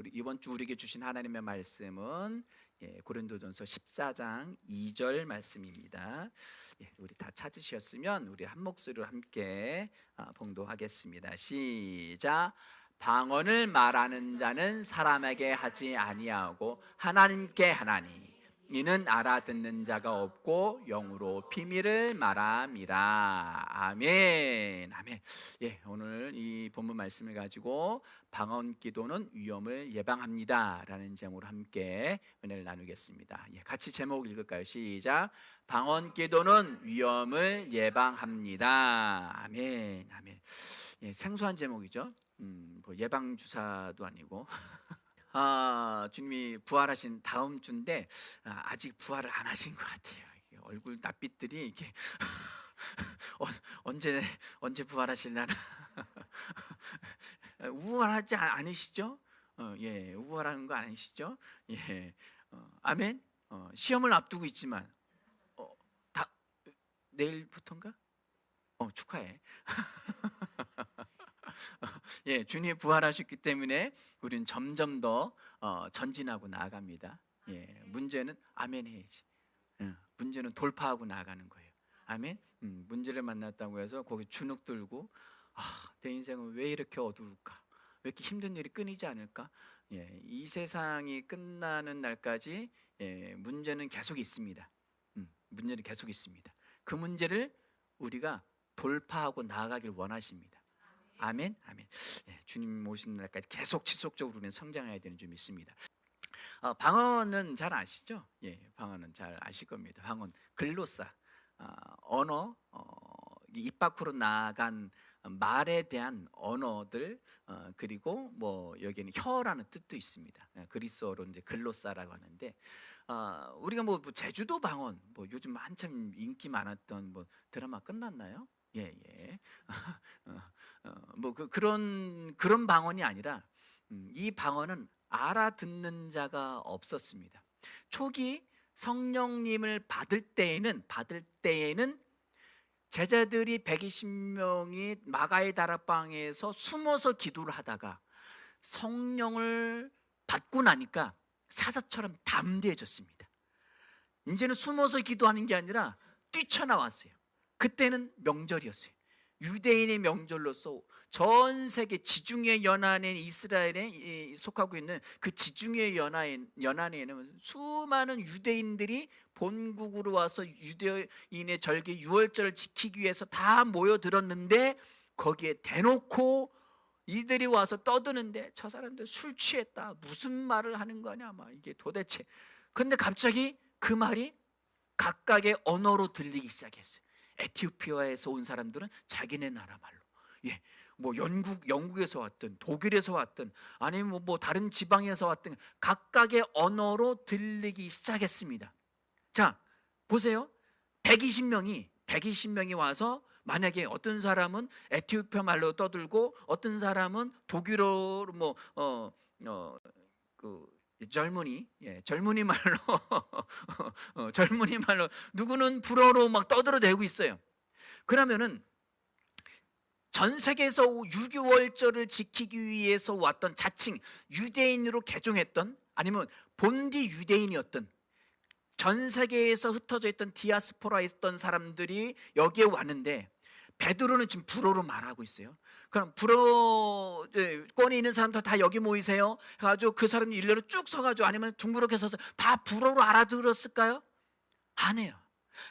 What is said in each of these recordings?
우리 이번 주 우리에게 주신 하나님의 말씀은 고린도전서 14장 2절 말씀입니다. 우리 다 찾으셨으면 우리 한 목소리로 함께 봉독하겠습니다. 시작. 방언을 말하는 자는 사람에게 하지 아니하고 하나님께 하나니 이는 알아듣는 자가 없고 영으로 비밀을 말함이라. 아멘. 아멘. 오늘 이 본문 말씀을 가지고 방언 기도는 위험을 예방합니다라는 제목으로 함께 은혜를 나누겠습니다. 같이 제목 읽을까요? 시작. 방언 기도는 위험을 예방합니다. 아멘. 아멘. 생소한 제목이죠. 뭐 예방 주사도 아니고. 주님이 부활하신 다음 주인데 아직 부활을 안 하신 것 같아요. 얼굴 낯빛들이 이렇게 언제 부활하실려나. 우월하지 않으시죠? 우월한 거 아니시죠? 아멘. 시험을 앞두고 있지만 다 내일부터인가? 축하해. 주님이 부활하셨기 때문에 우리는 점점 더 전진하고 나아갑니다. 문제는 아멘 해야지. 문제는 돌파하고 나아가는 거예요. 아멘. 문제를 만났다고 해서 거기 주눅 들고 내 인생은 왜 이렇게 어두울까? 왜 이렇게 힘든 일이 끊이지 않을까? 이 세상이 끝나는 날까지 문제는 계속 있습니다. 문제는 계속 있습니다. 그 문제를 우리가 돌파하고 나아가길 원하십니다. 아멘, 아멘. 주님 오시는 날까지 계속 지속적으로 우리는 성장해야 되는 줄 믿습니다. 방언은 잘 아시죠? 방언은 잘 아실 겁니다. 방언, 글로사, 언어, 입 밖으로 나간 말에 대한 언어들, 그리고 뭐 여기는 혀라는 뜻도 있습니다. 그리스어로 이제 글로사라고 하는데, 우리가 뭐 제주도 방언, 뭐 요즘 한참 인기 많았던 뭐 드라마 끝났나요? 뭐 그런 방언이 아니라 이 방언은 알아듣는 자가 없었습니다. 초기 성령님을 받을 때에는 제자들이 120명이 마가의 다락방에서 숨어서 기도를 하다가 성령을 받고 나니까 사자처럼 담대해졌습니다. 이제는 숨어서 기도하는 게 아니라 뛰쳐나왔어요. 그때는 명절이었어요. 유대인의 명절로서 전 세계 지중해 연안에 이스라엘에 속하고 있는 그 지중해 연안에는 수많은 유대인들이 본국으로 와서 유대인의 절기 유월절을 지키기 위해서 다 모여들었는데 거기에 대놓고 이들이 와서 떠드는데 저 사람들 술 취했다, 무슨 말을 하는 거냐, 막 이게 도대체. 근데 갑자기 그 말이 각각의 언어로 들리기 시작했어요. 에티오피아에서 온 사람들은 자기네 나라 말로, 뭐 영국에서 왔든 독일에서 왔든 아니면 뭐 다른 지방에서 왔든 각각의 언어로 들리기 시작했습니다. 자, 보세요. 120명이 와서 만약에 어떤 사람은 에티오피아 말로 떠들고 어떤 사람은 독일어로 젊은이 말로 젊은이 말로 누구는 불어로 막 떠들어대고 있어요. 그러면은 전 세계에서 6.25월절을 지키기 위해서 왔던 자칭 유대인으로 개종했던 아니면 본디 유대인이었던 전 세계에서 흩어져 있던 디아스포라에 있던 사람들이 여기에 왔는데 베드로는 지금 불어로 말하고 있어요. 그럼 불어권에 있는 사람들 다 여기 모이세요 해가지고 그 사람이 일렬로 쭉 서가지고 아니면 둥그렇게 서서 다 불어로 알아들었을까요? 안 해요.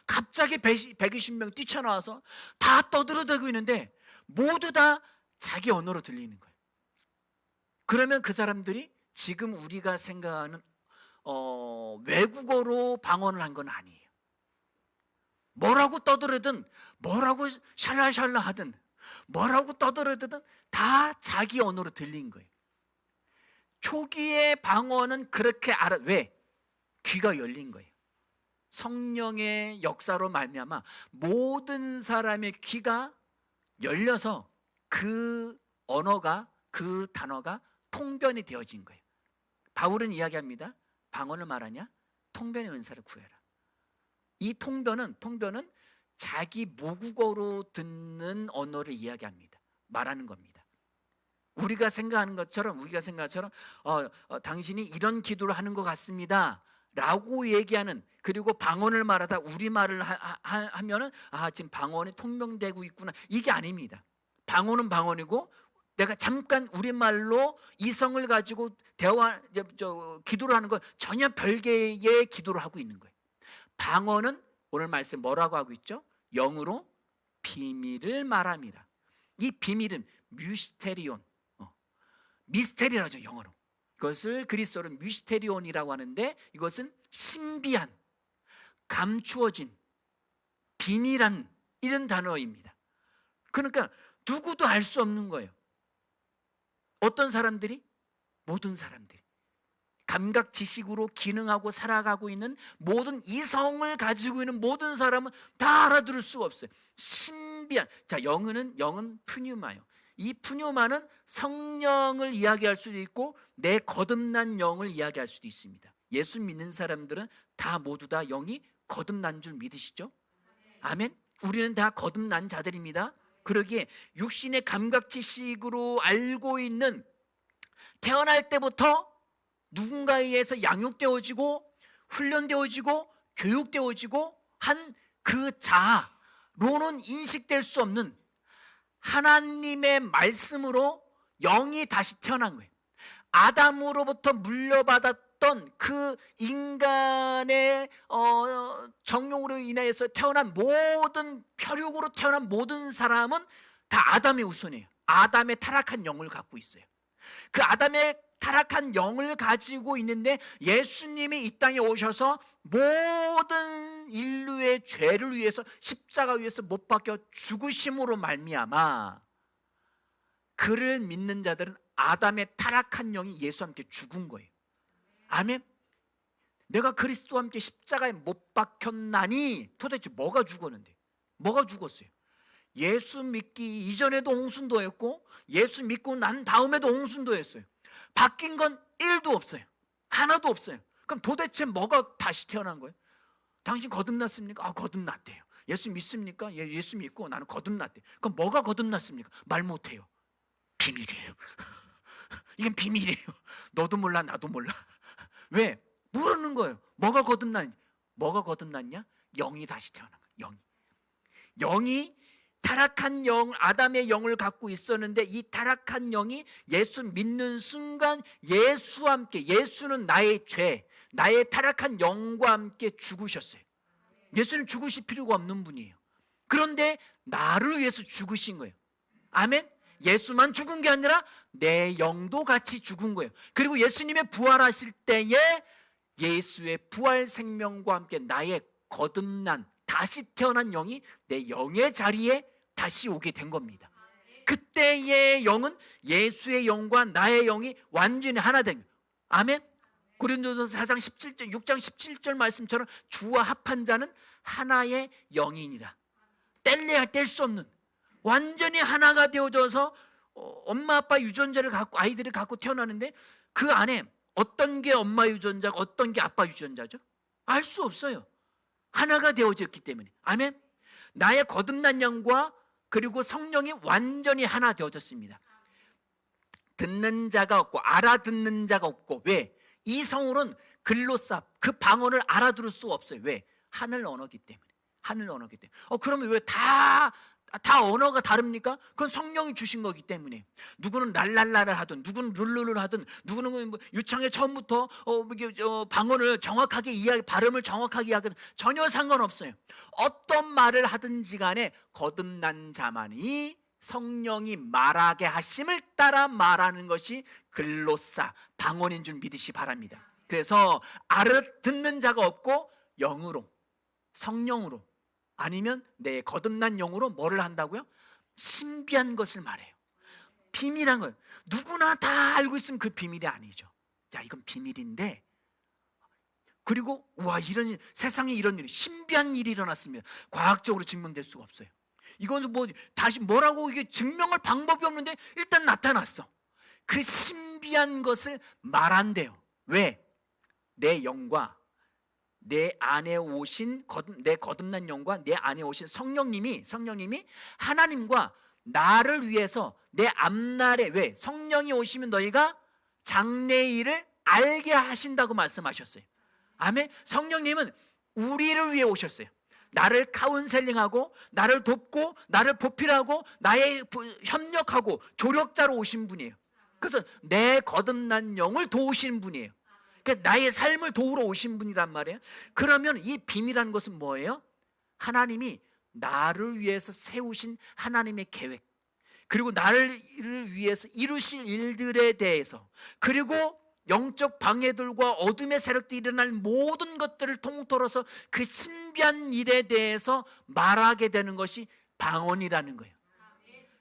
갑자기 120명 뛰쳐나와서 다 떠들어대고 있는데 모두 다 자기 언어로 들리는 거예요. 그러면 그 사람들이 지금 우리가 생각하는 외국어로 방언을 한 건 아니에요. 뭐라고 떠들어든 뭐라고 샬라샬라 하든 뭐라고 떠들어든 다 자기 언어로 들린 거예요. 초기의 방언은 그렇게 왜? 귀가 열린 거예요. 성령의 역사로 말미암아 모든 사람의 귀가 열려서 그 언어가, 그 단어가 통변이 되어진 거예요. 바울은 이야기합니다. 방언을 말하냐? 통변의 은사를 구해라. 이 통변은 자기 모국어로 듣는 언어를 이야기합니다. 말하는 겁니다. 우리가 생각하는 것처럼 당신이 이런 기도를 하는 것 같습니다 라고 얘기하는, 그리고 방언을 말하다 우리말을 하면은 지금 방언이 통용되고 있구나, 이게 아닙니다. 방언은 방언이고 내가 잠깐 우리말로 이성을 가지고 기도를 하는 건 전혀 별개의 기도를 하고 있는 거예요. 방언은 오늘 말씀 뭐라고 하고 있죠? 영으로 비밀을 말합니다. 이 비밀은 뮤스테리온, 미스테리라고 하죠, 영어로. 그것을 그리스어로 뮤스테리온이라고 하는데, 이것은 신비한, 감추어진, 비밀한 이런 단어입니다. 그러니까 누구도 알 수 없는 거예요. 어떤 사람들이? 모든 사람들이 감각 지식으로 기능하고 살아가고 있는 모든 이성을 가지고 있는 모든 사람은 다 알아들을 수가 없어요. 신비한. 자, 영은 푸뉴마요. 이 푸뉴마는 성령을 이야기할 수도 있고 내 거듭난 영을 이야기할 수도 있습니다. 예수 믿는 사람들은 다 모두 다 영이 거듭난 줄 믿으시죠? 아멘. 우리는 다 거듭난 자들입니다. 그러기에 육신의 감각 지식으로 알고 있는, 태어날 때부터 누군가에 의해서 양육되어지고 훈련되어지고 교육되어지고 한 그 자로는 인식될 수 없는 하나님의 말씀으로 영이 다시 태어난 거예요. 아담으로부터 물려받았던 그 인간의 정욕으로 인해서 태어난 모든, 혈육으로 태어난 모든 사람은 다 아담의 후손이에요. 아담의 타락한 영을 갖고 있어요. 그 아담의 타락한 영을 가지고 있는데 예수님이 이 땅에 오셔서 모든 인류의 죄를 위해서 십자가 위에서 못 박혀 죽으심으로 말미암아 그를 믿는 자들은 아담의 타락한 영이 예수와 함께 죽은 거예요. 아멘. 내가 그리스도와 함께 십자가에 못 박혔나니 도대체 뭐가 죽었는데? 뭐가 죽었어요? 예수 믿기 이전에도 홍순도였고 예수 믿고 난 다음에도 홍순도였어요. 바뀐 건 1도 없어요. 하나도 없어요. 그럼 도대체 뭐가 다시 태어난 거예요? 당신 거듭났습니까? 거듭났대요. 예수 믿습니까? 예수 믿고 나는 거듭났대요. 그럼 뭐가 거듭났습니까? 말 못해요. 비밀이에요. 이건 비밀이에요. 너도 몰라, 나도 몰라. 왜? 모르는 거예요. 뭐가 거듭났냐? 영이 다시 태어난 거예요. 영이 타락한 영, 아담의 영을 갖고 있었는데 이 타락한 영이 예수 믿는 순간 예수와 함께, 예수는 나의 죄, 나의 타락한 영과 함께 죽으셨어요. 예수는 죽으실 필요가 없는 분이에요. 그런데 나를 위해서 죽으신 거예요. 아멘. 예수만 죽은 게 아니라 내 영도 같이 죽은 거예요. 그리고 예수님의 부활하실 때에 예수의 부활 생명과 함께 나의 거듭난, 다시 태어난 영이 내 영의 자리에 다시 오게 된 겁니다. 그때의 영은 예수의 영과 나의 영이 완전히 하나 된 거예요. 아멘. 고린도전서 4장 17절, 6장 17절 말씀처럼 주와 합한 자는 하나의 영이니라. 뗄래야 뗄 수 없는, 완전히 하나가 되어져서 엄마 아빠 유전자를 갖고 아이들을 갖고 태어나는데 그 안에 어떤 게 엄마 유전자고 어떤 게 아빠 유전자죠? 알 수 없어요. 하나가 되어졌기 때문에. 아멘. 나의 거듭난 영과 그리고 성령이 완전히 하나 되어졌습니다. 듣는 자가 없고 알아듣는 자가 없고. 왜? 이 성울은 글로사, 그 방언을 알아들을 수가 없어요. 왜? 하늘 언어기 때문에. 하늘 언어기 때문에. 그러면 왜 다 언어가 다릅니까? 그건 성령이 주신 거기 때문에. 누구는 랄랄라를 하든, 누구는 룰루를 하든, 누구는 유창에 처음부터 방언을 정확하게 발음을 정확하게 하든 전혀 상관없어요. 어떤 말을 하든지 간에 거듭난 자만이 성령이 말하게 하심을 따라 말하는 것이 글로사, 방언인 줄 믿으시 바랍니다. 그래서 알아듣는 자가 없고 영으로, 성령으로, 아니면 내 거듭난 영으로 뭐를 한다고요? 신비한 것을 말해요. 비밀한 걸 누구나 다 알고 있으면 그 비밀이 아니죠. 야, 이건 비밀인데, 그리고 와, 이런 일, 세상에 이런 일이, 신비한 일이 일어났으면 과학적으로 증명될 수가 없어요. 이건 다시 뭐라고 이게 증명할 방법이 없는데 일단 나타났어. 그 신비한 것을 말한대요. 왜? 내 영과 내 안에 오신 내 거듭난 영과 내 안에 오신 성령님이 하나님과 나를 위해서 내 앞날에, 왜? 성령이 오시면 너희가 장래일을 알게 하신다고 말씀하셨어요. 아멘. 성령님은 우리를 위해 오셨어요. 나를 카운셀링하고 나를 돕고 나를 보필하고 나의 협력하고 조력자로 오신 분이에요. 그래서 내 거듭난 영을 도우시는 분이에요. 그러니까 나의 삶을 도우러 오신 분이란 말이에요. 그러면 이 비밀이라는 것은 뭐예요? 하나님이 나를 위해서 세우신 하나님의 계획, 그리고 나를 위해서 이루실 일들에 대해서, 그리고 영적 방해들과 어둠의 세력들이 일어날 모든 것들을 통틀어서 그 신비한 일에 대해서 말하게 되는 것이 방언이라는 거예요.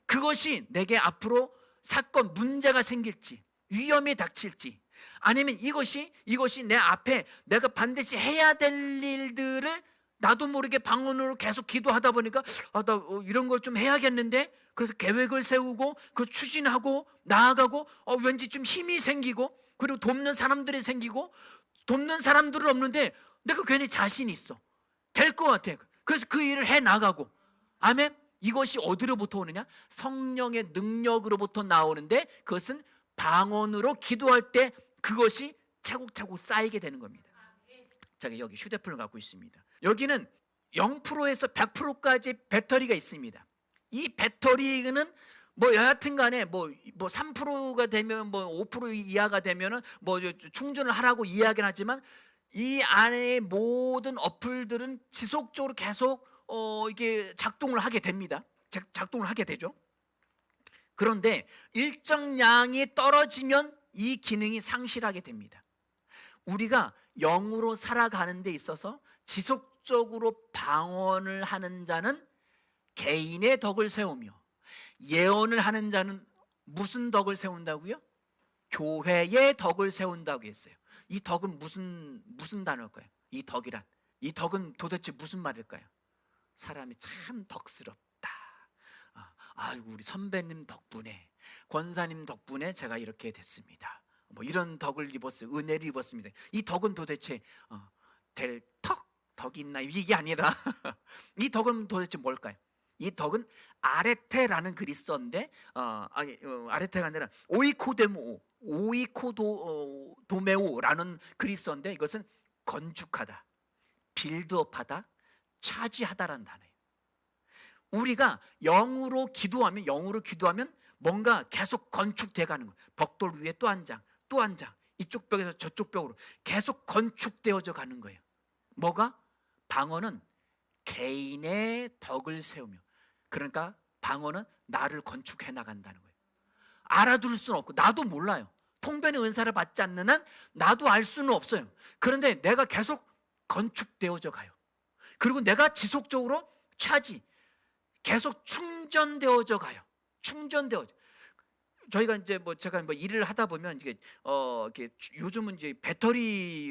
그것이 내게 앞으로 사건, 문제가 생길지, 위험이 닥칠지, 아니면 이것이 내 앞에 내가 반드시 해야 될 일들을 나도 모르게 방언으로 계속 기도하다 보니까 나 이런 걸 좀 해야겠는데, 그래서 계획을 세우고 그 추진하고 나아가고 왠지 좀 힘이 생기고, 그리고 돕는 사람들이 생기고, 돕는 사람들은 없는데 내가 괜히 자신이 있어, 될 것 같아. 그래서 그 일을 해 나가고. 아멘. 이것이 어디로부터 오느냐? 성령의 능력으로부터 나오는데, 그것은 방언으로 기도할 때 그것이 차곡차곡 쌓이게 되는 겁니다. 제가 여기 휴대폰을 갖고 있습니다. 여기는 0%에서 100%까지 배터리가 있습니다. 이 배터리는 뭐 여하튼 간에 뭐 3%가 되면 뭐 5% 이하가 되면은 뭐 충전을 하라고 이야기는 하지만, 이 안에 모든 어플들은 지속적으로 계속 이게 작동을 하게 됩니다. 작동을 하게 되죠. 그런데 일정량이 떨어지면 이 기능이 상실하게 됩니다. 우리가 영으로 살아가는 데 있어서 지속적으로 방언을 하는 자는 개인의 덕을 세우며, 예언을 하는 자는 무슨 덕을 세운다고요? 교회의 덕을 세운다고 했어요. 이 덕은 무슨 단어일까요? 이 덕은 도대체 무슨 말일까요? 사람이 참 덕스럽다. 아이고, 우리 선배님 덕분에, 권사님 덕분에 제가 이렇게 됐습니다. 뭐 이런 덕을 입었어요. 은혜를 입었습니다. 이 덕은 도대체 될 덕이 있나? 이게 아니라 이 덕은 도대체 뭘까요? 이 덕은 아레테라는 그리스어인데, 아레테가 아니라 오이코도메오라는 그리스어인데, 이것은 건축하다, 빌드업하다, 차지하다라는 단어예요. 우리가 영으로 기도하면 뭔가 계속 건축돼 가는 거예요. 벽돌 위에 또 한 장, 또 한 장, 이쪽 벽에서 저쪽 벽으로 계속 건축되어져 가는 거예요. 뭐가? 방언은 개인의 덕을 세우며, 그러니까 방언은 나를 건축해 나간다는 거예요. 알아둘 수는 없고, 나도 몰라요. 통변의 은사를 받지 않는 한 나도 알 수는 없어요. 그런데 내가 계속 건축되어져 가요. 그리고 내가 지속적으로 계속 충전되어져 가요. 저희가 이제 제가 일을 하다 보면 이게 요즘은 이제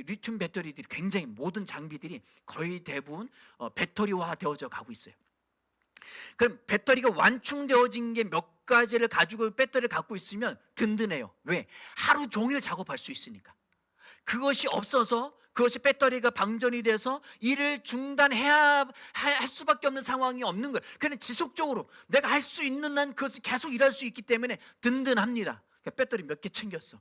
리튬 배터리들이 굉장히, 모든 장비들이 거의 대부분 배터리화 되어져 가고 있어요. 그럼 배터리가 완충되어진 게 몇 가지를 가지고 배터리를 갖고 있으면 든든해요. 왜? 하루 종일 작업할 수 있으니까. 그것이 없어서, 그것이 배터리가 방전이 돼서 일을 중단해야 할 수밖에 없는 상황이 없는 거예요. 그냥 지속적으로 내가 할 수 있는 한 그것을 계속 일할 수 있기 때문에 든든합니다. 배터리 몇 개 챙겼어,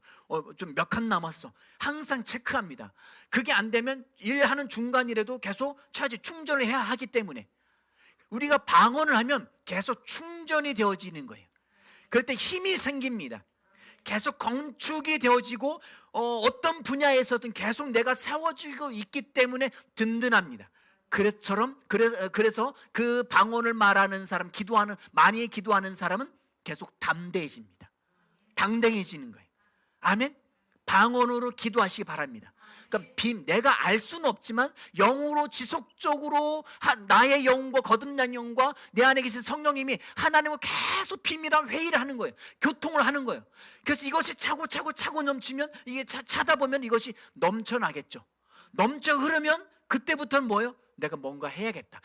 좀 몇 칸 남았어, 항상 체크합니다. 그게 안 되면 일하는 중간이라도 계속 충전을 해야 하기 때문에, 우리가 방언을 하면 계속 충전이 되어지는 거예요. 그럴 때 힘이 생깁니다. 계속 건축이 되어지고, 어떤 분야에서든 계속 내가 세워지고 있기 때문에 든든합니다. 그래서 그 방언을 말하는 사람, 많이 기도하는 사람은 계속 담대해집니다. 당당해지는 거예요. 아멘. 방언으로 기도하시기 바랍니다. 그러니까 내가 알 수는 없지만 영으로 지속적으로 나의 영과 거듭난 영과 내 안에 계신 성령님이 하나님과 계속 비밀한 회의를 하는 거예요. 교통을 하는 거예요. 그래서 이것이 차고 넘치면, 이게 차다 보면 이것이 넘쳐나겠죠. 넘쳐 흐르면 그때부터는 뭐예요? 내가 뭔가 해야겠다.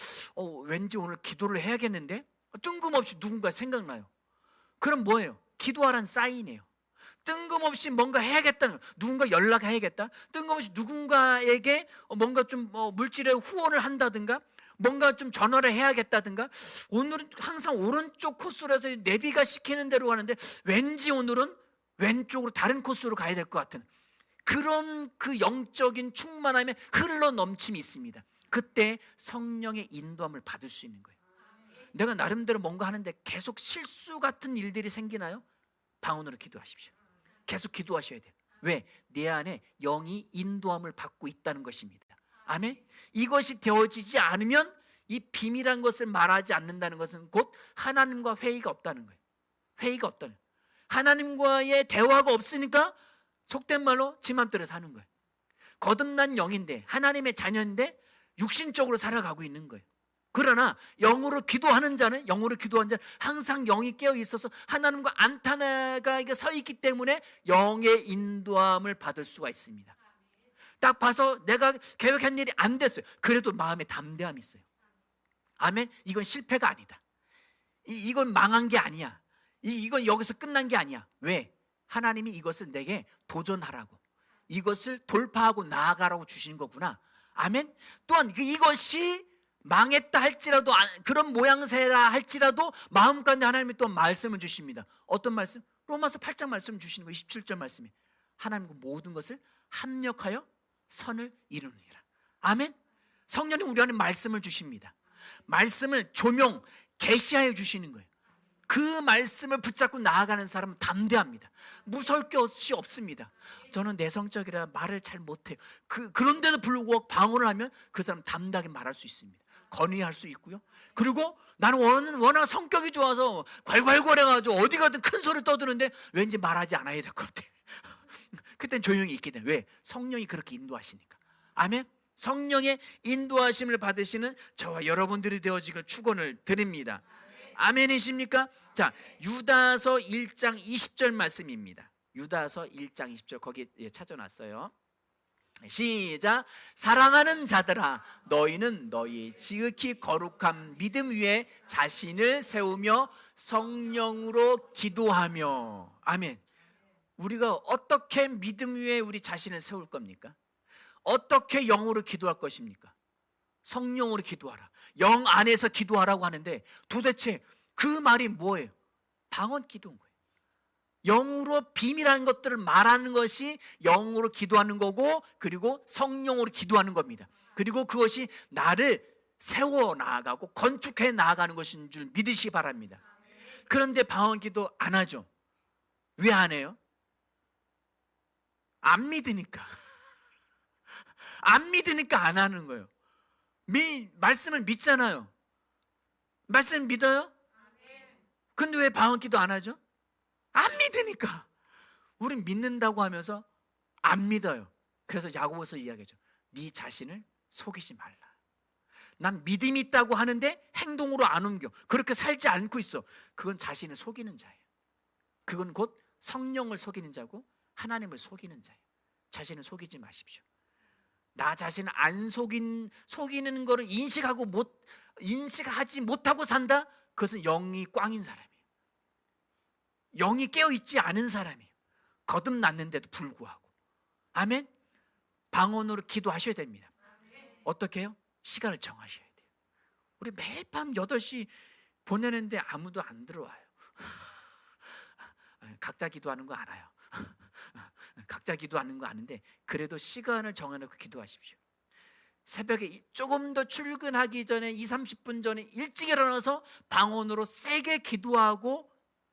왠지 오늘 기도를 해야겠는데? 뜬금없이 누군가 생각나요. 그럼 뭐예요? 기도하라는 사인이에요. 뜬금없이 뭔가 해야겠다는, 누군가 연락해야겠다, 뜬금없이 누군가에게 뭔가 좀 물질의 후원을 한다든가, 뭔가 좀 전화를 해야겠다든가, 오늘은 항상 오른쪽 코스로 해서 내비가 시키는 대로 가는데 왠지 오늘은 왼쪽으로 다른 코스로 가야 될 것 같은 그런 그 영적인 충만함에 흘러 넘침이 있습니다. 그때 성령의 인도함을 받을 수 있는 거예요. 내가 나름대로 뭔가 하는데 계속 실수 같은 일들이 생기나요? 방언으로 기도하십시오. 계속 기도하셔야 돼요. 왜? 내 안에 영이 인도함을 받고 있다는 것입니다. 아멘. 이것이 되어지지 않으면 이 비밀한 것을 말하지 않는다는 것은 곧 하나님과 회의가 없다는 거예요. 회의가 없다는 거예요. 하나님과의 대화가 없으니까 속된 말로 지 맘대로 사는 거예요. 거듭난 영인데, 하나님의 자녀인데 육신적으로 살아가고 있는 거예요. 그러나 영으로 기도하는 자는, 영으로 기도하는 자는 항상 영이 깨어 있어서 하나님과 안타나가 서 있기 때문에 영의 인도함을 받을 수가 있습니다. 딱 봐서 내가 계획한 일이 안 됐어요. 그래도 마음에 담대함이 있어요. 아멘. 이건 실패가 아니다. 이건 망한 게 아니야. 이건 여기서 끝난 게 아니야. 왜? 하나님이 이것을 내게 도전하라고, 이것을 돌파하고 나아가라고 주신 거구나. 아멘. 또한 이것이 망했다 할지라도, 그런 모양새라 할지라도 마음 가운데 하나님이 또 말씀을 주십니다. 어떤 말씀? 로마서 8장 말씀 주시는 거, 27절 말씀이 하나님과 모든 것을 합력하여 선을 이루느니라. 아멘. 성령님 우리 안에 말씀을 주십니다. 말씀을 조명, 계시하여 주시는 거예요. 그 말씀을 붙잡고 나아가는 사람은 담대합니다. 무서울 것이 없습니다. 저는 내성적이라 말을 잘 못해요. 그런데도 불구하고 방언을 하면 그 사람 담대하게 말할 수 있습니다. 건의할 수 있고요. 그리고 나는 워낙 성격이 좋아서 괄괄거려가지고 어디 가든 큰 소리 떠드는데 왠지 말하지 않아야 될 것 같아. 그땐 조용히 있게 돼. 왜? 성령이 그렇게 인도하시니까. 아멘. 성령의 인도하심을 받으시는 저와 여러분들이 되어지길 축원을 드립니다. 아멘이십니까? 자, 유다서 1장 20절 말씀입니다. 유다서 1장 20절 거기 찾아놨어요. 시작. 사랑하는 자들아, 너희는 너희 지극히 거룩한 믿음 위에 자신을 세우며 성령으로 기도하며. 아멘. 우리가 어떻게 믿음 위에 우리 자신을 세울 겁니까? 어떻게 영으로 기도할 것입니까? 성령으로 기도하라. 영 안에서 기도하라고 하는데 도대체 그 말이 뭐예요? 방언 기도인 거예요. 영으로 비밀한 것들을 말하는 것이 영으로 기도하는 거고, 그리고 성령으로 기도하는 겁니다. 그리고 그것이 나를 세워 나아가고 건축해 나아가는 것인 줄 믿으시 바랍니다. 그런데 방언 기도 안 하죠. 왜 안 해요? 안 믿으니까. 안 믿으니까 안 하는 거예요. 말씀을 믿잖아요. 말씀 믿어요? 근데 왜 방언 기도 안 하죠? 안 믿으니까. 우린 믿는다고 하면서 안 믿어요. 그래서 야고보서 이야기하죠. 네 자신을 속이지 말라. 난 믿음이 있다고 하는데 행동으로 안 옮겨. 그렇게 살지 않고 있어. 그건 자신을 속이는 자예요. 그건 곧 성령을 속이는 자고 하나님을 속이는 자예요. 자신을 속이지 마십시오. 나 자신을 안 속이는 거를 인식하지 못하고 산다? 그것은 영이 꽝인 사람이에요. 영이 깨어있지 않은 사람이에요. 거듭났는데도 불구하고. 아멘. 방언으로 기도하셔야 됩니다. 어떻게 해요? 시간을 정하셔야 돼요. 우리 매일 밤 8시 보내는데 아무도 안 들어와요. 각자 기도하는 거 알아요. 각자 기도하는 거 아는데 그래도 시간을 정해놓고 기도하십시오. 새벽에 조금 더 출근하기 전에 20-30분 전에 일찍 일어나서 방언으로 세게 기도하고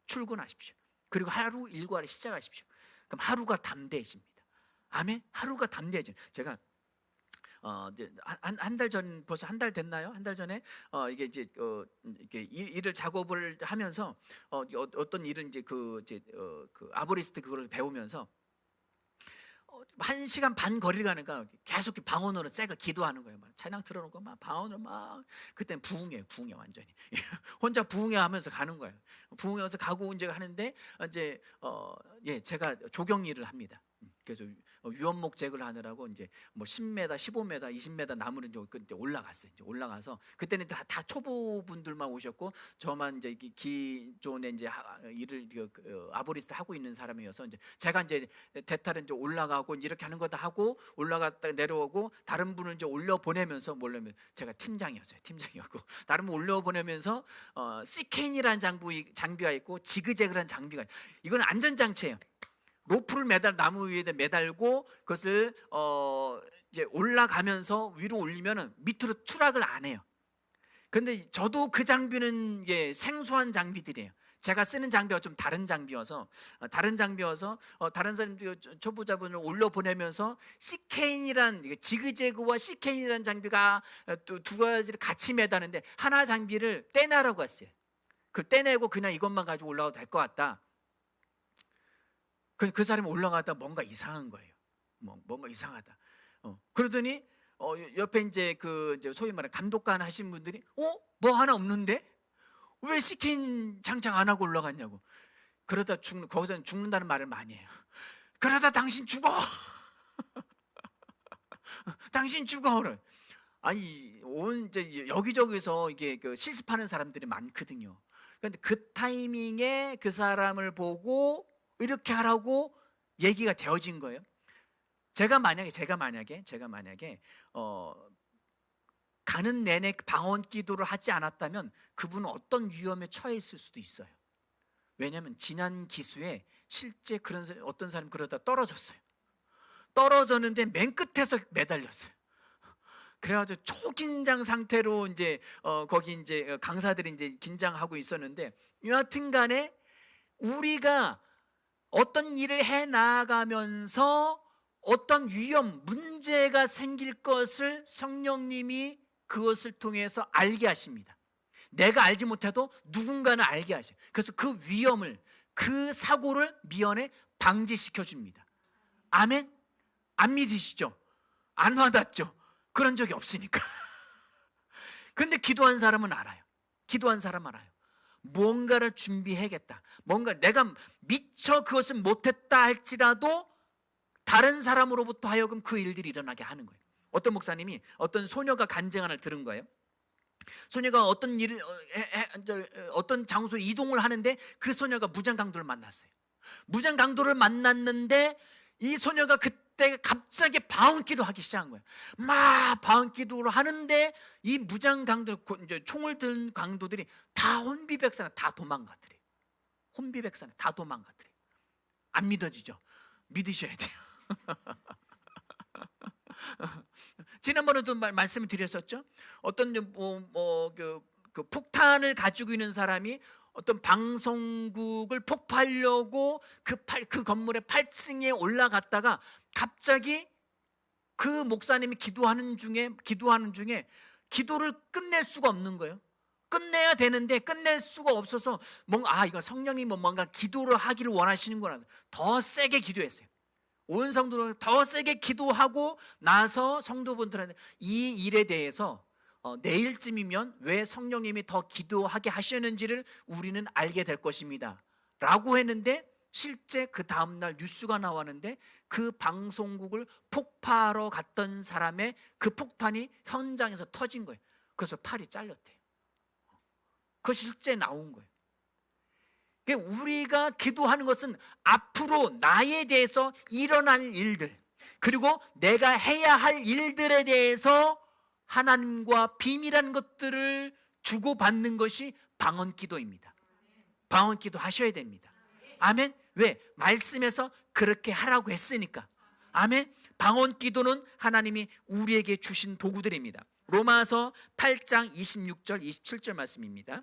출근하십시오. 그리고 하루 일과를 시작하십시오. 그럼 하루가 담대해집니다. 아멘. 하루가 담대해져. 제가 한 달 전, 벌써 한 달 됐나요? 한 달 전에 이게 이제 이렇게 일을 작업을 하면서 어떤 일은 이제 그 아보리스트 그거를 배우면서 1시간 반 거리를 가니까 계속 방언으로 쎄가 기도하는 거예요. 막 찬양 틀어놓고 막 방언으로 막. 그때는 부흥해 완전히. 혼자 부흥하면서 가는 거예요. 부흥해서 가고 이제 하는데 이제 제가 조경 일을 합니다. 그래서 유연목잭을 하느라고 이제 뭐 10m, 15m, 20m 나무를 이제 올라갔어요. 이제 올라가서 그때는 다 초보분들만 오셨고 저만 이제 기존에 이제 일을 아보리스트 하고 있는 사람이어서 이제 제가 이제 대탈은 이제 올라가고 이렇게 하는 거다 하고 올라갔다 내려오고 다른 분을 이제 올려 보내면서 뭐냐면 제가 팀장이었어요. 팀장이었고 다른 분 올려 보내면서 시케인이라는 장비가 있고 지그재그라는 장비가 있어요. 이건 안전장치예요. 로프를 나무 위에 매달고 그것을 이제 올라가면서 위로 올리면은 밑으로 추락을 안 해요. 그런데 저도 그 장비는 이게 생소한 장비들이에요. 제가 쓰는 장비가 좀 다른 장비여서 다른 사람들 초보자분을 올려 보내면서 시케인이란 지그재그와 시케인이라는 장비가 두 가지를 같이 매다는데 하나 장비를 떼내라고 했어요. 그 떼내고 그냥 이것만 가지고 올라가도 될 것 같다. 그 사람이 올라가다 뭔가 이상한 거예요. 뭔가 이상하다. 그러더니 옆에 이제 이제 소위 말하는 감독관 하신 분들이 뭐 하나 없는데 왜 시킨 장착 안 하고 올라갔냐고. 그러다 거기서는 죽는다는 말을 많이 해요. 그러다 당신 죽어. 당신 죽어. 아니 이제 여기저기서 이게 실습하는 사람들이 많거든요. 그런데 그 타이밍에 그 사람을 보고 이렇게 하라고 얘기가 되어진 거예요. 제가 만약에 가는 내내 방언 기도를 하지 않았다면 그분은 어떤 위험에 처해 있을 수도 있어요. 왜냐하면 지난 기수에 실제 어떤 사람이 그러다 떨어졌는데 맨 끝에서 매달렸어요. 그래가지고 초긴장 상태로 이제 거기 이제 강사들이 이제 긴장하고 있었는데 여하튼간에 우리가 어떤 일을 해 나가면서 어떤 위험, 문제가 생길 것을 성령님이 그것을 통해서 알게 하십니다. 내가 알지 못해도 누군가는 알게 하셔요. 그래서 그 위험을, 그 사고를 미연에 방지시켜 줍니다. 아멘? 안 믿으시죠? 안 와닿죠? 그런 적이 없으니까. 근데 기도한 사람은 알아요. 뭔가를 준비해야겠다. 뭔가 내가 미처 그것을 못했다 할지라도 다른 사람으로부터 하여금 그 일들이 일어나게 하는 거예요. 어떤 목사님이 어떤 소녀가 간증을 들은 거예요. 소녀가 어떤 장소에 이동을 하는데 그 소녀가 무장강도를 만났어요. 무장강도를 만났는데 이 소녀가 그때 갑자기 방언기도 하기 시작한 거예요. 막 방언기도를 하는데 이 무장강도, 이제 총을 든 강도들이 다 혼비백산에 다 도망가더래요. 안 믿어지죠? 믿으셔야 돼요. 지난번에도 말씀을 드렸었죠. 어떤 그 폭탄을 가지고 있는 사람이 어떤 방송국을 폭파하려고 그 건물의 8층에 올라갔다가 갑자기 그 목사님이 기도하는 중에 기도를 끝낼 수가 없는 거예요. 끝내야 되는데 끝낼 수가 없어서 이거 성령이 뭔가 기도를 하기를 원하시는구나. 더 세게 기도했어요. 온 성도들 더 세게 기도하고 나서 성도분들한테 이 일에 대해서 내일쯤이면 왜 성령님이 더 기도하게 하셨는지를 우리는 알게 될 것입니다 라고 했는데 실제 그 다음날 뉴스가 나왔는데 그 방송국을 폭파하러 갔던 사람의 그 폭탄이 현장에서 터진 거예요. 그래서 팔이 잘렸대요. 그것이 실제 나온 거예요. 우리가 기도하는 것은 앞으로 나에 대해서 일어날 일들, 그리고 내가 해야 할 일들에 대해서 하나님과 비밀한 것들을 주고받는 것이 방언기도입니다. 방언기도 하셔야 됩니다. 아멘. 왜? 말씀에서 그렇게 하라고 했으니까. 아멘. 방언기도는 하나님이 우리에게 주신 도구들입니다. 로마서 8장 26절 27절 말씀입니다.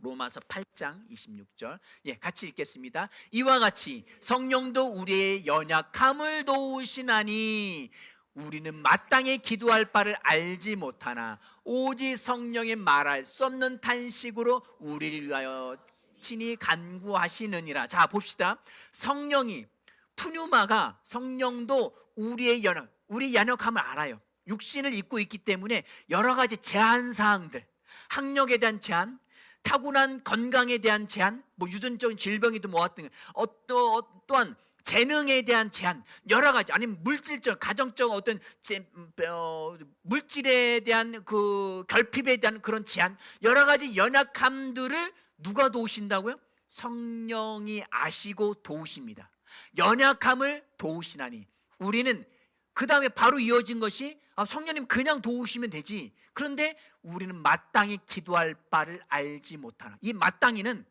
로마서 8장 26절 같이 읽겠습니다. 이와 같이 성령도 우리의 연약함을 도우시나니 우리는 마땅히 기도할 바를 알지 못하나 오직 성령의 말할 수 없는 탄식으로 우리를 위하여 친히 간구하시느니라. 자, 봅시다. 성령이 푸뉴마가 성령도 우리 연약함을 알아요. 육신을 입고 있기 때문에 여러 가지 제한사항들, 학력에 대한 제한, 타고난 건강에 대한 제한, 유전적인 질병이든 뭐하든 또한 재능에 대한 제한, 여러 가지, 아니면 물질적, 가정적 어떤 물질에 대한 그 결핍에 대한 그런 제한, 여러 가지 연약함들을 누가 도우신다고요? 성령이 아시고 도우십니다. 연약함을 도우시나니. 우리는 그 다음에 바로 이어진 것이 성령님 그냥 도우시면 되지. 그런데 우리는 마땅히 기도할 바를 알지 못하나. 이 마땅히는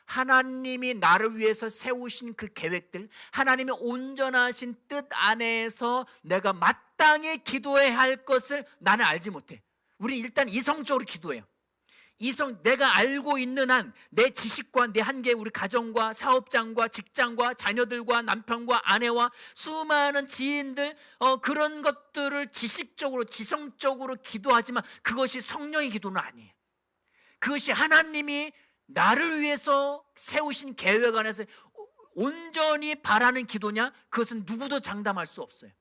하나님이 나를 위해서 세우신 그 계획들, 하나님의 온전하신 뜻 안에서 내가 마땅히 기도해야 할 것을 나는 알지 못해. 우리 일단 이성적으로 기도해요. 내가 알고 있는 한 내 지식과 내 한계, 우리 가정과 사업장과 직장과 자녀들과 남편과 아내와 수많은 지인들, 그런 것들을 지식적으로 지성적으로 기도하지만 그것이 성령의 기도는 아니에요. 그것이 하나님이 나를 위해서 세우신 계획 안에서 온전히 바라는 기도냐? 그것은 누구도 장담할 수 없어요.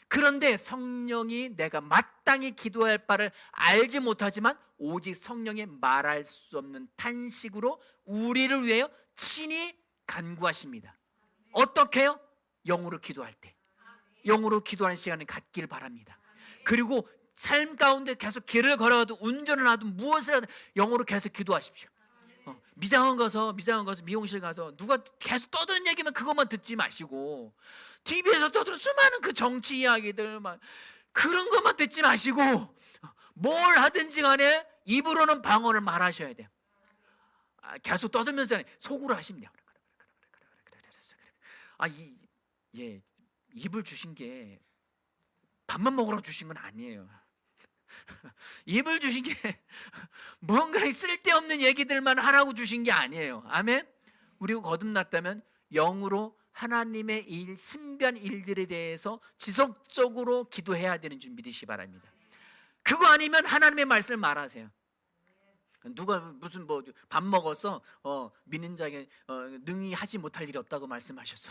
그런데 성령이 내가 마땅히 기도할 바를 알지 못하지만 오직 성령의 말할 수 없는 탄식으로 우리를 위하여 친히 간구하십니다. 어떻게 해요? 영으로 기도할 때. 영으로 기도하는 시간을 갖길 바랍니다. 그리고 삶 가운데 계속 길을 걸어가도 운전을 하든 무엇을 하든 영으로 계속 기도하십시오. 미장원 가서 미용실 가서 누가 계속 떠드는 얘기면 그것만 듣지 마시고, TV에서 떠드는 수많은 그 정치 이야기들 막 그런 것만 듣지 마시고, 뭘 하든지 간에 입으로는 방언을 말하셔야 돼요. 계속 떠들면서 속으로 하시면 돼요. 입을 주신 게 밥만 먹으라고 주신 건 아니에요. 입을 주신 게 뭔가 쓸데없는 얘기들만 하라고 주신 게 아니에요. 아멘. 우리가 거듭났다면 영으로 하나님의 일, 신비한 일들에 대해서 지속적으로 기도해야 되는 줄 믿으시기 바랍니다. 그거 아니면 하나님의 말씀을 말하세요. 누가 무슨 밥 먹어서 믿는 자에게 능히 하지 못할 일이 없다고 말씀하셔서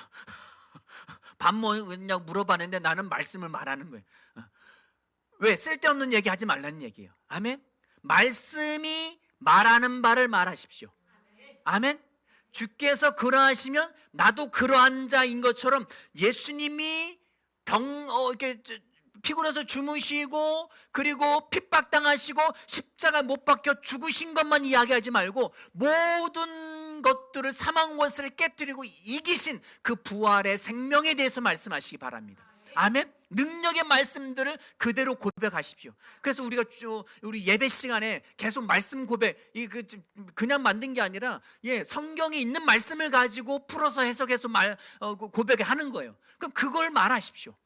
밥 먹냐고 물어봤는데 나는 말씀을 말하는 거예요. 왜? 쓸데없는 얘기 하지 말라는 얘기예요. 아멘. 말씀이 말하는 바를 말하십시오. 아멘. 주께서 그러하시면 나도 그러한 자인 것처럼 예수님이 이렇게 피곤해서 주무시고 그리고 핍박당하시고 십자가 못 박혀 죽으신 것만 이야기하지 말고 모든 것들을, 사망 것을 깨뜨리고 이기신 그 부활의 생명에 대해서 말씀하시기 바랍니다. 아멘. 능력의 말씀들을 그대로 고백하십시오. 그래서 우리가 우리 예배 시간에 계속 말씀 고백, 그냥 만든 게 아니라 성경에 있는 말씀을 가지고 풀어서 해석해서 고백하는 거예요. 그럼 그걸 말하십시오.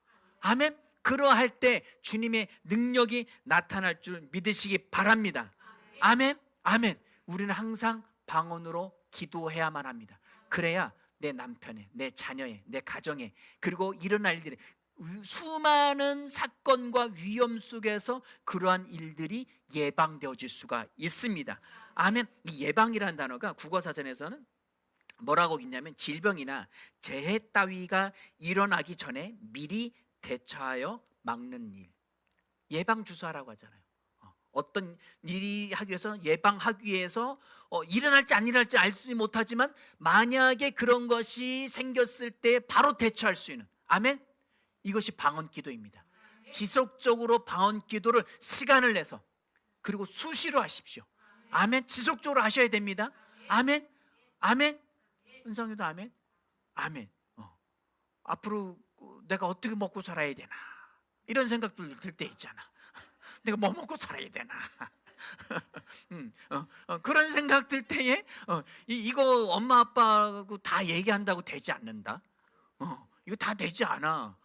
아멘. 그러할 때 주님의 능력이 나타날 줄 믿으시기 바랍니다. 아멘. 아멘. 우리는 항상 방언으로 기도해야만 합니다. 그래야 내 남편의, 내 자녀의, 내 가정의, 그리고 일어날 일들이, 수많은 사건과 위험 속에서 그러한 일들이 예방되어질 수가 있습니다. 아멘. 이 예방이라는 단어가 국어사전에서는 뭐라고 있냐면 질병이나 재해 따위가 일어나기 전에 미리 대처하여 막는 일, 예방주사라고 하잖아요. 어떤 일이 하기 위해서, 예방하기 위해서 일어날지 안 일어날지 알지 못하지만 만약에 그런 것이 생겼을 때 바로 대처할 수 있는, 아멘. 이것이 방언 기도입니다. 지속적으로 방언 기도를 시간을 내서 그리고 수시로 하십시오. 아멘. 지속적으로 하셔야 됩니다. 아멘. 아멘. 은성이도 아멘. 아멘. 앞으로 내가 어떻게 먹고 살아야 되나, 이런 생각들 들 때 있잖아. 내가 뭐 먹고 살아야 되나. 그런 생각 들 때에 이거 엄마 아빠하고 다 얘기한다고 되지 않는다. 이거 다 되지 않아.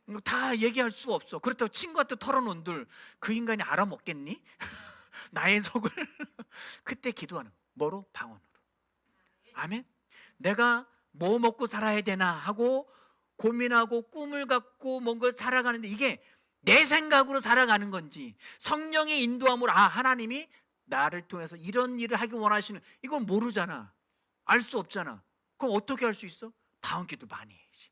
이거 다 얘기할 수 없어. 그렇다고 친구한테 털어놓은들 그 인간이 알아먹겠니? 나의 속을. 그때 기도하는, 뭐로? 방언으로. 아멘. 내가 뭐 먹고 살아야 되나 하고 고민하고 꿈을 갖고 뭔가 살아가는데 이게 내 생각으로 살아가는 건지 성령의 인도함으로 하나님이 나를 통해서 이런 일을 하기 원하시는, 이건 모르잖아. 알 수 없잖아. 그럼 어떻게 할 수 있어? 방언기도 많이 해야지.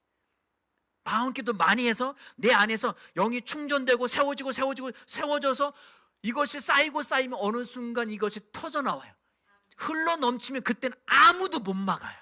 방언기도 많이 해서 내 안에서 영이 충전되고 세워져서 이것이 쌓이면 어느 순간 이것이 터져나와요. 흘러 넘치면 그때는 아무도 못 막아요.